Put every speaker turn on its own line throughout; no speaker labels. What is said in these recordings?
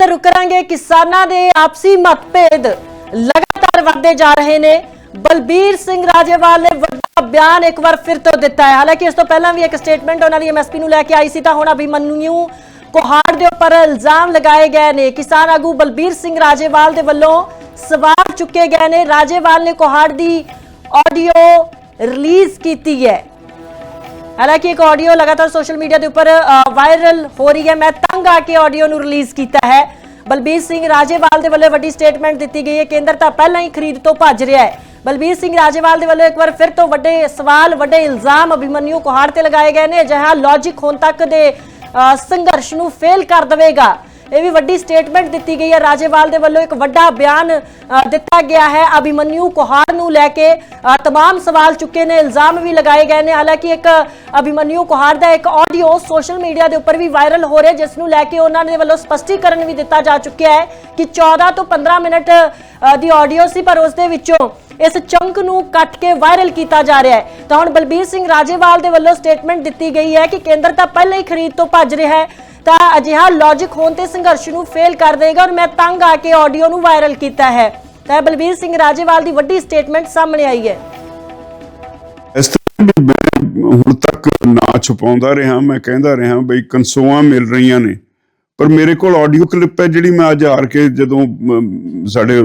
रुक करांगे। किसानां दे आपसी मतभेद लगातार वधदे जा रहे ने। बलबीर सिंह राजेवाल ने वड्डा बयान एक बार फिर तो दिता है। हालांकि इस तो पहला भी एक स्टेटमेंट उन्होंने एमएसपी नूं लैके आई सी, तां हुण अभिमन्यू कोहाड़ दे उपर इल्जाम लगाए गए ने। किसान आगू बलबीर सिंह राजेवाल दे वल्लों सवाल चुके गए ने। राजेवाल ने कोहाड़ दी ऑडियो रिलीज की है। हालांकि एक ऑडियो लगातार सोशल मीडिया के ऊपर वायरल हो रही है। मैं तंग आके ऑडियो नूं रिलीज किया है। बलबीर सिंह राजेवाल दे वल्लों वड्डी स्टेटमेंट दी गई है। केंद्र तां पहलां ही खरीद तो भज रहा है। बलबीर सिंह राजेवाल दे वल्लों एक बार फिर तो वड्डे सवाल वड्डे इल्जाम अभिमन्यू कोहाड़ ते लगाए गए ने। अजिहा लॉजिक हुण तक दे संघर्ष नूं फेल कर देवेगा। यह भी वड्डी स्टेटमेंट दी गई है। राजेवाल दे वल्लों एक वड्डा बयान दिता गया है। अभिमन्यू कोहाड़ नूं लैके तमाम सवाल चुके ने, इल्जाम भी लगाए गए ने। हालांकि एक अभिमन्यू कोहाड़ दा एक ऑडियो सोशल मीडिया के उपर भी वायरल हो रहा है, जिस नूं लैके उन्होंने वल्लों स्पष्टीकरण भी दिता जा चुका है कि 14 तो 15 मिनट की ऑडियो सी, पर उस दे विचों इस चंक नूं कट के वायरल किया जा रहा है। तो हुण बलबीर सिंह राजेवाल दे वल्लों स्टेटमेंट दी गई है कि केंद्र तां पहले ही खरीद तो भज रहा है, तो अजिहा लॉजिक होने ते संघर्ष नूं फेल कर देगा और मैं तंग आके ऑडियो नूं वायरल किया है। तो बलबीर सिंह राजेवाल की वड्डी स्टेटमेंट सामने आई है।
इस तरह मैं हुण तक ना छुपाउंदा रहा, मैं कहंदा रहा बई कंसोआं मिल रही ने, पर मेरे को ऑडियो क्लिप है जिहड़ी मैं अज आर के जदों साडे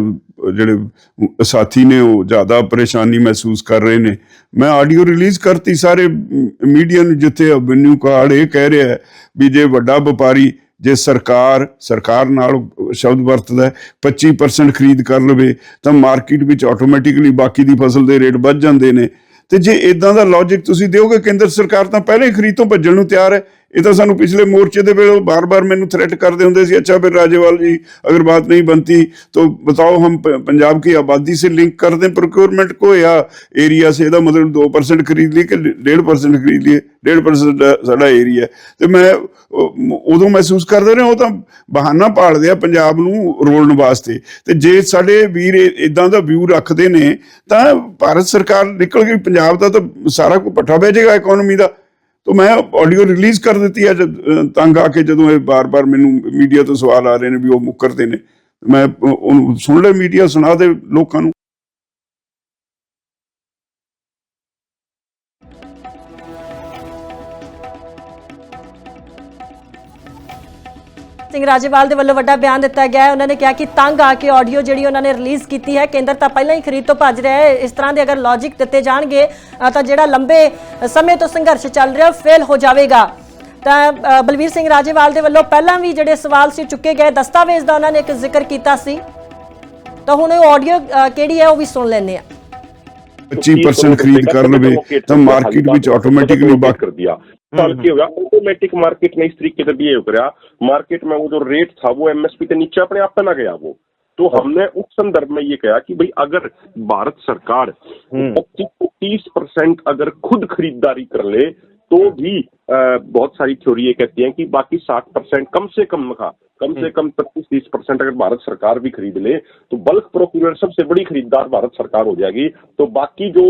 जिहड़े साथी ने वो ज़्यादा परेशानी महसूस कर रहे ने, मैं ऑडियो रिलीज़ करती सारे मीडिया नूं, जिथे अभिमन्यू कोहाड़ ये कह रहा है भी जे वड्डा व्यापारी जे सरकार नाल शब्द वरतदा 25% खरीद कर लवे तो मार्केट विच ऑटोमैटिकली बाकी दी फसल दे रेट वध जांदे ने। ते जे इदां दा लॉजिक तुसीं दिओगे, केंद्र सरकार तां पहले ही खरीद तो भज्जण नूं तैयार है। ये तो सानू पिछले मोर्चे दे वेले बार बार मैनू थ्रेट करते होंगे सी, अच्छा फिर राजेवाल जी अगर बात नहीं बनती तो बताओ हम पंजाब की आबादी से लिंक कर दें प्रोक्योरमेंट को, या एरिया से, ਇਹਦਾ मतलब 2% खरीद लिए कि 1.5% खरीद लिए, 1.5% साडा एरिया। तो मैं उदों महसूस करते रहे, वो तो बहाना भालदे आ पंजाब नूं रोलण वास्ते। ते जे साडे वीर इदां दा व्यू रखते ने तां भारत सरकार निकल गई, पंजाब दा तो सारा कुछ पट्ठा बह जाएगा इकोनॉमी का। तो मैं ऑडियो रिलीज़ कर दी है तंग आके, जदों ये बार बार मैनू मीडिया तो सवाल आ रहे हैं भी वो मुकरते ने, मैं सुन ले मीडिया सुना दे लोगों नूं।
सिंह राजेवाल दे वल्लों वड्डा बयान दिता गया है। उन्होंने कहा कि तंग आके ऑडियो जिहड़ी उन्होंने रिलीज़ की है, केंद्र तां पहलां ही खरीद तो भज रहा है। इस तरह के अगर लॉजिक दिते जाणगे तां जिहड़ा लंबे समय तो संघर्ष चल रहा फेल हो जाएगा। तो बलबीर सिंह राजेवाल दे वल्लों पहलां भी जिहड़े सवाल से चुके गए, दस्तावेज़ का उन्होंने एक जिक्र किया सी, तो हुण ऑडियो किहड़ी है वो भी सुन लैंदे आ।
25% खरीद कर लवे तो मार्केट विच ऑटोमैटिकली बाकी
कर दिया साल की हो गया, ऑटोमेटिक मार्केट ने इस तरीके से बिहेव करा। मार्केट में वो जो रेट था वो एमएसपी के नीचे अपने आप पे ना गया वो। तो हमने उस संदर्भ में ये कहा कि भाई अगर भारत सरकार 25-30% अगर खुद खरीदारी कर ले तो भी बहुत सारी थ्योरी ये कहती हैं कि बाकी 60% कम से कम 25-30% अगर भारत सरकार भी खरीद ले तो बल्क प्रोक्यूरर सबसे बड़ी खरीदार भारत सरकार हो जाएगी। तो बाकी जो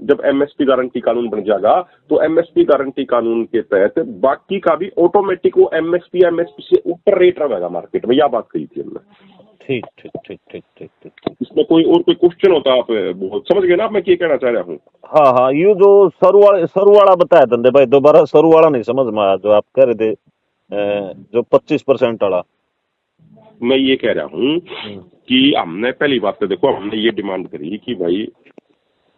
जब एमएसपी गारंटी कानून बन जाएगा तो एमएसपी गारंटी कानून के तहत बाकी का भी ऑटोमेटिक वो एमएसपी से ऊपर रेट रहेगा मार्केट में। यह बात कही थी हमने।
ठीक ठीक ठीक ठीक ठीक ठीक।
इसमें कोई क्वेश्चन होता आप बहुत समझ गए ना मैं क्या कहना चाह रहा हूँ?
हाँ हाँ, यू जो सरू वाला बताया धंधे भाई, दोबारा सरू वाला नहीं समझ में आया जो आप कह रहे थे, जो 25% वाला।
मैं ये कह रहा हूँ कि हमने पहली बात तो देखो, हमने ये डिमांड करी कि भाई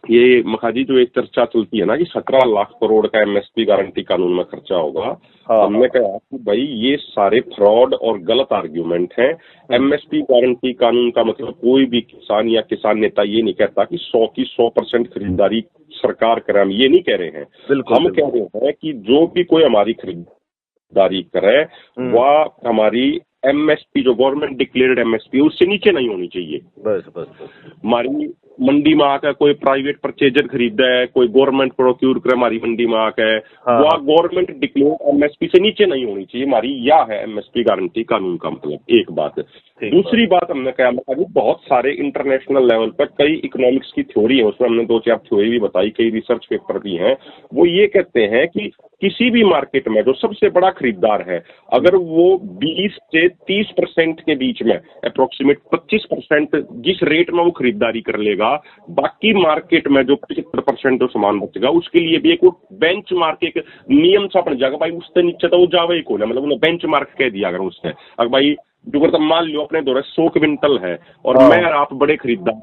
ये मखाजी जो एक चर्चा चलती है ना कि 17 लाख करोड़ का एमएसपी गारंटी कानून में खर्चा होगा।
हाँ,
हमने कहा कि भाई ये सारे फ्रॉड और गलत आर्ग्यूमेंट हैं। एमएसपी गारंटी कानून का मतलब कोई भी किसान या किसान नेता ये नहीं कहता कि 100% खरीदारी सरकार करे, हम ये नहीं कह रहे हैं। हम कह रहे हैं कि जो भी कोई हमारी खरीदारी करे वह हमारी एमएसपी जो गवर्नमेंट डिक्लेयर्ड एमएसपी उससे नीचे नहीं होनी चाहिए।
बस बस बस।
हमारी मंडी में आकर कोई प्राइवेट परचेजर खरीदा है, कोई गवर्नमेंट प्रोक्यूर करे हमारी मंडी में आकर,
हाँ,
वो गवर्नमेंट डिक्लेयर एमएसपी से नीचे नहीं होनी चाहिए हमारी, या है एमएसपी गारंटी कानून का मतलब, एक बात। दूसरी बात हमने कहा बहुत सारे इंटरनेशनल लेवल पर कई इकोनॉमिक्स की थ्योरी है, उसमें हमने 2-4 थ्योरी भी बताई, कई रिसर्च पेपर भी हैं। वो ये कहते हैं कि किसी भी मार्केट में जो सबसे बड़ा खरीदार है, अगर वो 20 से 30% के बीच में अप्रोक्सीमेट 25% जिस रेट में वो खरीदारी कर लेगा, बाकी मार्केट में जो 75% जो सामान बचेगा उसके लिए भी एक वो बेंच मार्क, एक नियम सा बन जाएगा भाई, उससे नीचे तो वो जावे ही कोई ना, मतलब उन्हें बेंच मार्क कह दिया अगर उससे, अगर भाई जो मतलब मान लो अपने दौरे 100 क्विंटल है और मैं और आप बड़े खरीदार,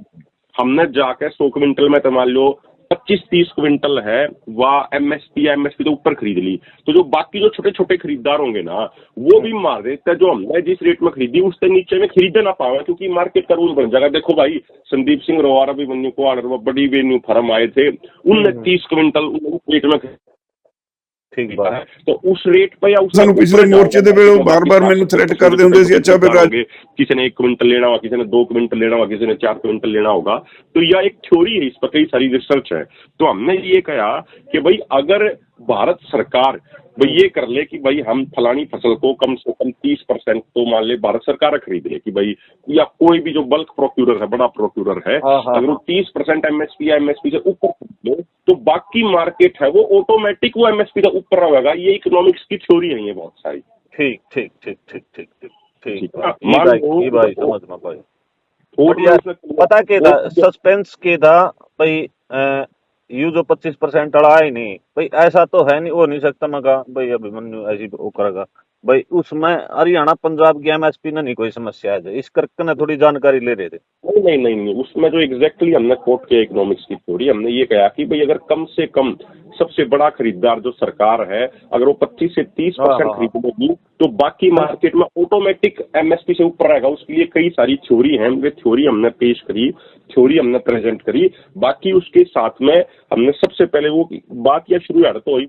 हमने जाकर 100 क्विंटल में तो मान लो 25-30 क्विंटल है, वह एमएसपी तो ऊपर खरीद ली, तो जो बाकी जो छोटे छोटे खरीदार होंगे ना, वो भी मार देते हैं जो हमने जिस रेट में खरीदी उससे नीचे में खरीद ना पावे, क्योंकि मार्केट का रूल बन जाएगा। देखो भाई, संदीप सिंह रोवारा भी बन्यू को आर्डर में बड़ी वेन्यू फर्म आए थे, उनने 30 क्विंटल रेट में,
ठीक बात है,
तो उस रेट पे या उस
ਸਾਨੂੰ ਪਿਛਲੇ ਮੋਰਚੇ ਦੇ ਵੇਲੇ ਬਾਰ-ਬਾਰ ਮੈਨੂੰ ਥ੍ਰੈਟ ਕਰਦੇ ਹੁੰਦੇ ਸੀ, अच्छा फिर
किसी ने 1 क्विंटल लेना होगा, किसी ने 2 क्विंटल लेना होगा, किसी ने 4 क्विंटल लेना होगा, तो यह एक थ्योरी है, इस पर कई सारी रिसर्च है। तो हमने ये कहा कि भाई अगर भारत सरकार भाई ये कर ले कि भाई हम फलानी फसल को कम से कम 30% तो मान ले भारत सरकार खरीद ले, कि भाई या कोई भी जो बल्क प्रोक्यूरर है, बड़ा प्रोक्यूरर है, अगर वो 30% एमएसपी या एमएसपी से ऊपर खरीद ले, तो बाकी मार्केट है वो ऑटोमेटिक वो एमएसपी से ऊपर रहेगा। ये इकोनॉमिक्स की थ्योरी है ये बहुत सारी।
ठीक ठीक ठीक ठीक ठीक ठीक ठीक
ठीक
भाई समझ में भाई। पता के था सस्पेंस के था भाई, यू जो 25% अड़ा ही नहीं भाई, ऐसा तो है नहीं, हो नहीं सकता। मैं कहा भाई अभिमन्यु ऐसी वो करेगा भाई, उसमें हरियाणा पंजाब की एमएसपी में नहीं कोई समस्या है, इस करके ना थोड़ी जानकारी ले रहे थे।
नहीं, उसमें जो एग्जैक्टली हमने कोट किया इकोनॉमिक्स की थ्योरी, हमने ये कहा कि भाई अगर कम से कम सबसे बड़ा खरीदार जो सरकार है, अगर वो 25 से 30% खरीदेगी, तो बाकी मार्केट में ऑटोमेटिक एमएसपी से ऊपर रहेगा। उसके लिए कई सारी थ्योरी हैं, वे थ्योरी हमने पेश करी, थ्योरी हमने प्रेजेंट करी। बाकी उसके साथ में हमने सबसे पहले वो बात या शुरुआत तो हुई